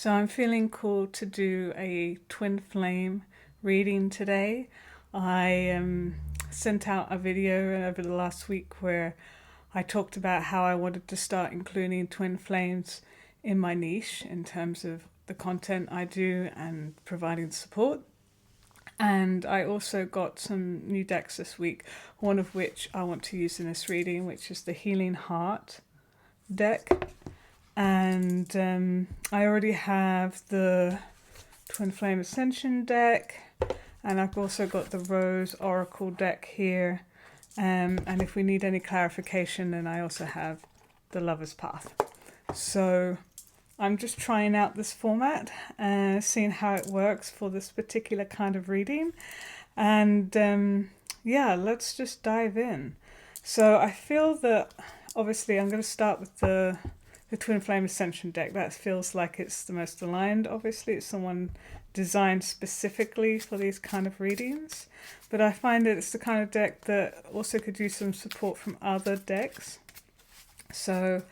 So I'm feeling called to do a twin flame reading today. I sent out a video over the last week where I talked about how I wanted to start including twin flames in my niche in terms of the content I do and providing support. And I also got some new decks this week, one of which I want to use in this reading, which is the Healing Heart deck. And I already have the Twin Flame Ascension deck, and I've also got the Rose Oracle deck here. And if we need any clarification, then I also have the Lover's Path. So I'm just trying out this format and seeing how it works for this particular kind of reading. And yeah, let's just dive in. So I feel that obviously I'm going to start with the Twin Flame Ascension deck. That feels like it's the most aligned. Obviously it's someone designed specifically for these kind of readings, but I find that it's the kind of deck that also could use some support from other decks. So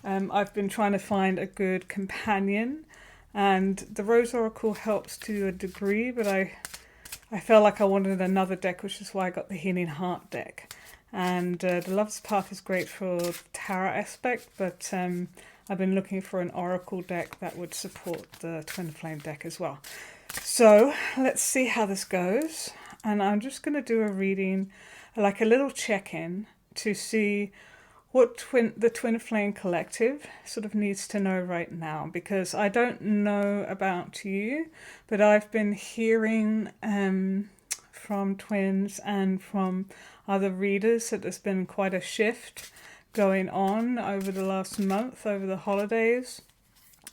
I've been trying to find a good companion, and the Rose Oracle helps to a degree, but I felt like I wanted another deck, which is why I got the Healing Heart deck. And the Lover's Path is great for the tarot aspect, but I've been looking for an Oracle deck that would support the Twin Flame deck as well. So let's see how this goes. And I'm just going to do a reading, like a little check-in, to see what the Twin Flame Collective sort of needs to know right now. Because I don't know about you, but I've been hearing from twins and from other readers that there's been quite a shift going on over the last month, over the holidays,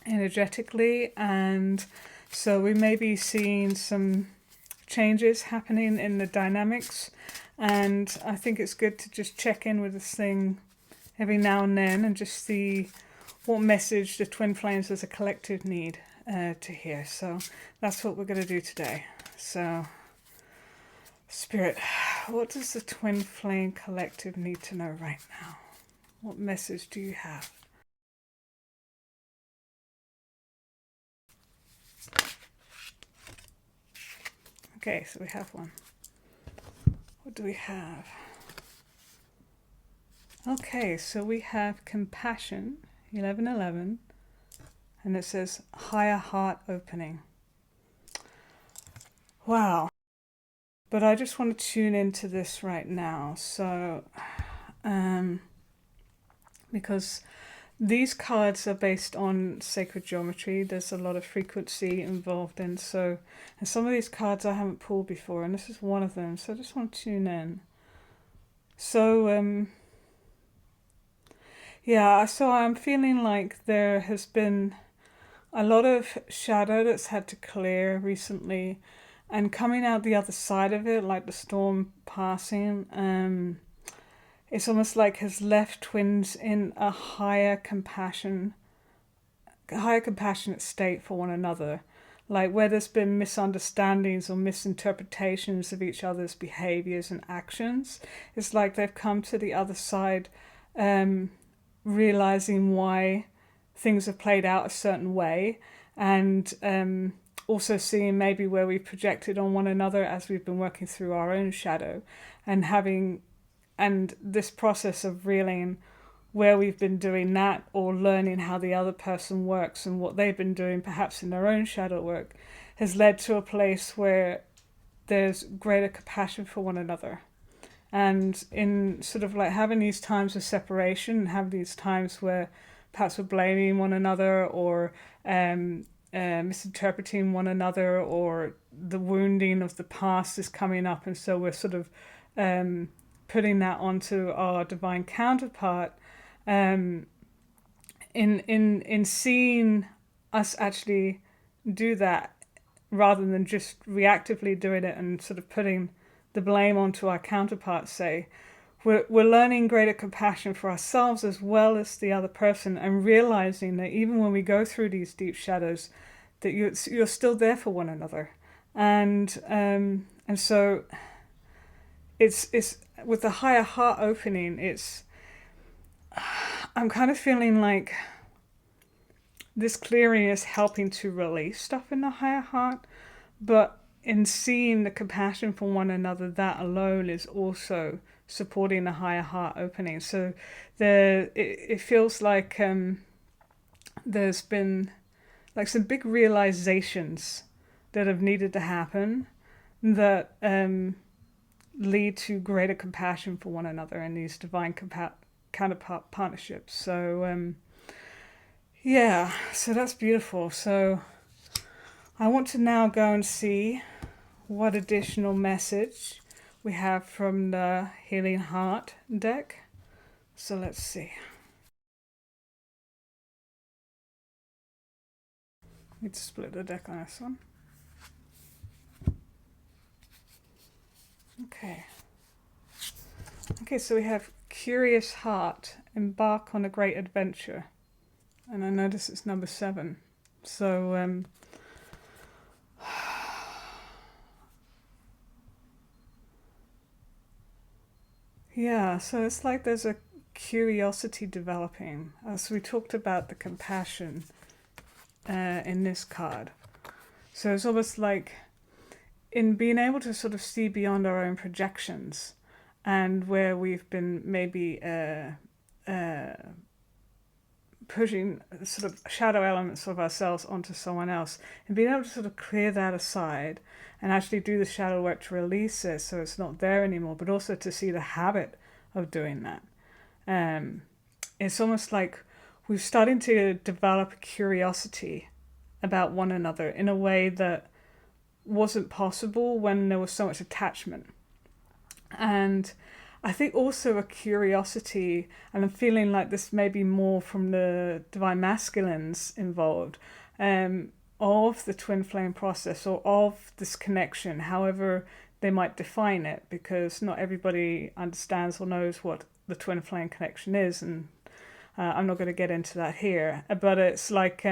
energetically, and so we may be seeing some changes happening in the dynamics, and I think it's good to just check in with this thing every now and then and just see what message the Twin Flames as a collective need to hear. So that's what we're going to do today. So Spirit, what does the Twin Flame Collective need to know right now? What message do you have? Okay, so we have one. What do we have? Okay, so we have Compassion, 1111, and it says Higher Heart Opening. Wow. But I just want to tune into this right now. So, because these cards are based on sacred geometry, there's a lot of frequency involved in. So, and some of these cards I haven't pulled before, and this is one of them. So I just want to tune in. So, yeah, so I'm feeling like there has been a lot of shadow that's had to clear recently, and coming out the other side of it, like the storm passing, it's almost like has left twins in a higher compassionate state for one another. Like where there's been misunderstandings or misinterpretations of each other's behaviors and actions, it's like they've come to the other side, realizing why things have played out a certain way, and also seeing maybe where we've projected on one another as we've been working through our own shadow, and this process of reeling where we've been doing that, or learning how the other person works and what they've been doing perhaps in their own shadow work, has led to a place where there's greater compassion for one another. And in sort of like having these times of separation, and having these times where perhaps we're blaming one another, or misinterpreting one another, or the wounding of the past is coming up, and so we're sort of putting that onto our divine counterpart, in seeing us actually do that rather than just reactively doing it and sort of putting the blame onto our counterparts. Say we're learning greater compassion for ourselves as well as the other person, and realizing that even when we go through these deep shadows, that you're still there for one another. And so it's with the higher heart opening, I'm kind of feeling like this clearing is helping to release stuff in the higher heart, but in seeing the compassion for one another, that alone is also supporting the higher heart opening. So it feels like there's been like some big realizations that have needed to happen that lead to greater compassion for one another in these divine counterpart partnerships. So yeah, so that's beautiful. So I want to now go and see what additional message we have from the Healing Heart deck. So let's see. Need to split the deck on this one. Okay. Okay, so we have Curious Heart, embark on a great adventure. And I notice it's number 7. So yeah, so it's like there's a curiosity developing. As we talked about the compassion in this card. So it's almost like in being able to sort of see beyond our own projections and where we've been maybe pushing sort of shadow elements of ourselves onto someone else, and being able to sort of clear that aside and actually do the shadow work to release it so it's not there anymore, but also to see the habit of doing that. It's almost like we're starting to develop a curiosity about one another in a way that wasn't possible when there was so much attachment. And I think also a curiosity, and I'm feeling like this may be more from the divine masculines involved, of the twin flame process or of this connection, however they might define it, because not everybody understands or knows what the twin flame connection is, and I'm not going to get into that here, but it's like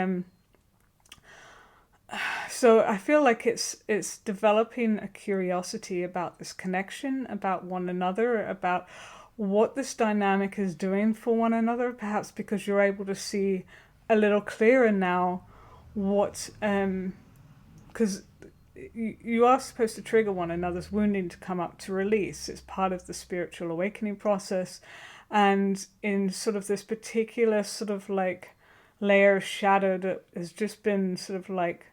so I feel like it's developing a curiosity about this connection, about one another, about what this dynamic is doing for one another, perhaps because you're able to see a little clearer now what because you are supposed to trigger one another's wounding to come up to release. It's part of the spiritual awakening process, and in sort of this particular sort of like layer of shadow that has just been sort of like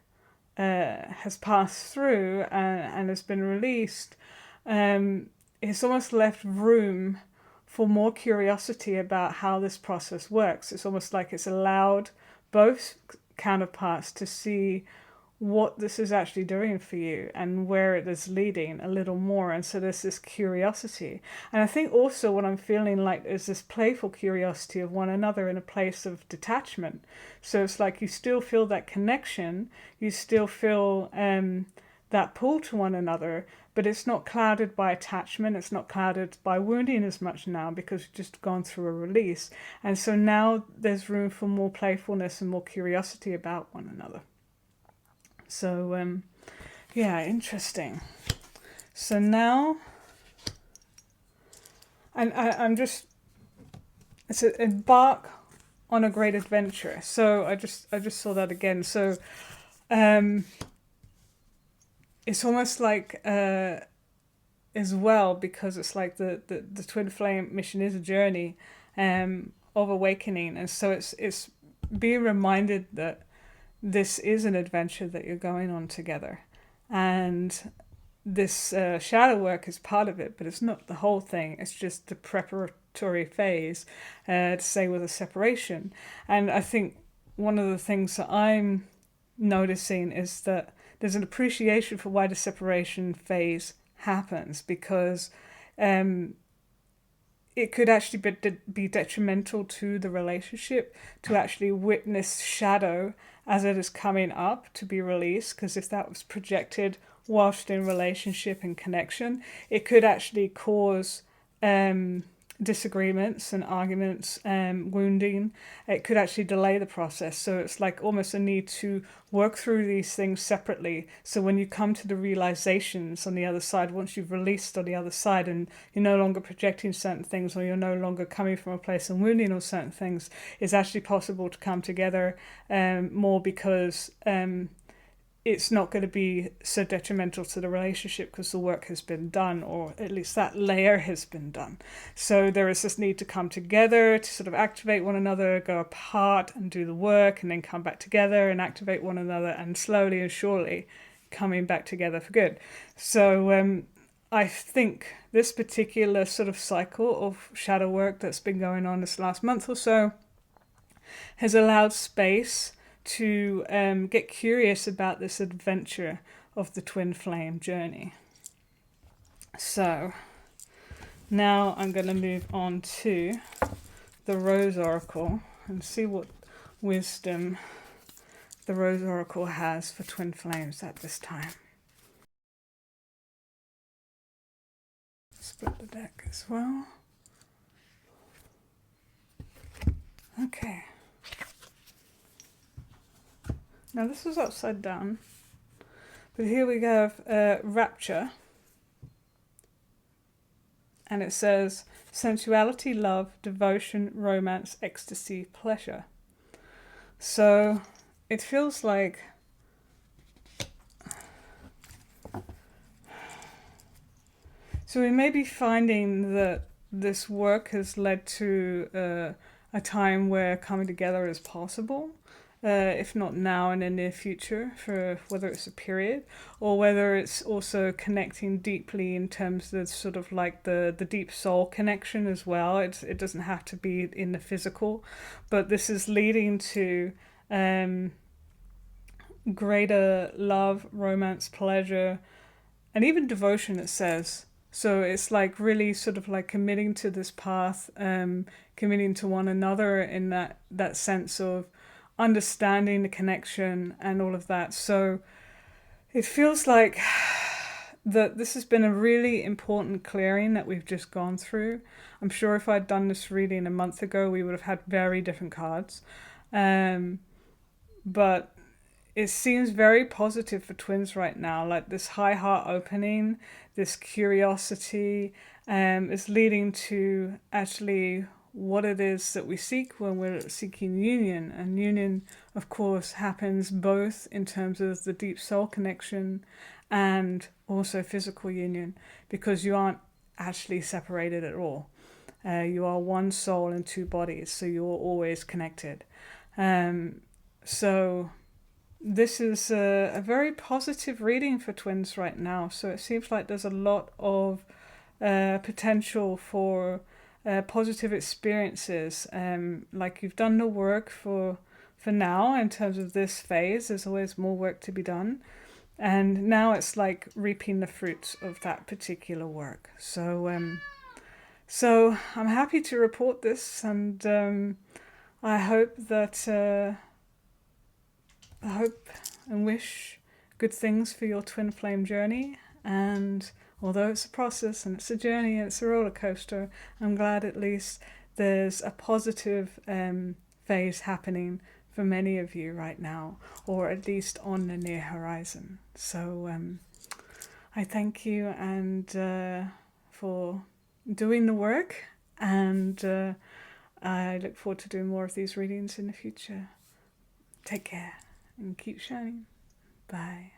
has passed through and has been released, it's almost left room for more curiosity about how this process works. It's almost like it's allowed both counterparts to see what this is actually doing for you and where it is leading a little more. And so there's this curiosity. And I think also what I'm feeling like is this playful curiosity of one another in a place of detachment. So it's like you still feel that connection, you still feel that pull to one another, but it's not clouded by attachment, it's not clouded by wounding as much now because you've just gone through a release. And so now there's room for more playfulness and more curiosity about one another. So yeah, interesting. So now, and I'm just, it's a embark on a great adventure. So I just saw that again. So it's almost like as well, because it's like the twin flame mission is a journey of awakening, and so it's being reminded that this is an adventure that you're going on together, and this shadow work is part of it, but it's not the whole thing. It's just the preparatory phase to say with a separation. And I think one of the things that I'm noticing is that there's an appreciation for why the separation phase happens, because it could actually be detrimental to the relationship to actually witness shadow as it is coming up to be released, because if that was projected whilst in relationship and connection, it could actually cause disagreements and arguments and wounding, it could actually delay the process. So it's like almost a need to work through these things separately. So when you come to the realizations on the other side, once you've released on the other side and you're no longer projecting certain things, or you're no longer coming from a place of wounding on certain things, it's actually possible to come together more, because it's not going to be so detrimental to the relationship because the work has been done, or at least that layer has been done. So there is this need to come together to sort of activate one another, go apart and do the work, and then come back together and activate one another, and slowly and surely coming back together for good. So I think this particular sort of cycle of shadow work that's been going on this last month or so has allowed space to get curious about this adventure of the twin flame journey. So now I'm going to move on to the Rose Oracle and see what wisdom the Rose Oracle has for twin flames at this time. Split the deck as well. Okay. Now this is upside down, but here we have Rapture, and it says sensuality, love, devotion, romance, ecstasy, pleasure. So it feels like we may be finding that this work has led to a time where coming together is possible. If not now, in the near future, for whether it's a period or whether it's also connecting deeply in terms of sort of like the deep soul connection as well. It doesn't have to be in the physical, but this is leading to greater love, romance, pleasure, and even devotion, it says. So it's like really sort of like committing to this path, committing to one another in that sense of understanding the connection and all of that. So it feels like that this has been a really important clearing that we've just gone through. I'm sure if I'd done this reading a month ago, we would have had very different cards. But it seems very positive for twins right now. Like this high heart opening, this curiosity is leading to actually what it is that we seek when we're seeking union. And union, of course, happens both in terms of the deep soul connection and also physical union, because you aren't actually separated at all. You are one soul in two bodies, so you're always connected. So this is a very positive reading for twins right now. So it seems like there's a lot of potential for positive experiences. Like you've done the work for now in terms of this phase. There's always more work to be done, and now it's like reaping the fruits of that particular work. So I'm happy to report this, and I hope that I hope and wish good things for your twin flame journey. And although it's a process and it's a journey and it's a roller coaster, I'm glad at least there's a positive phase happening for many of you right now, or at least on the near horizon. So I thank you and for doing the work, and I look forward to doing more of these readings in the future. Take care and keep shining. Bye.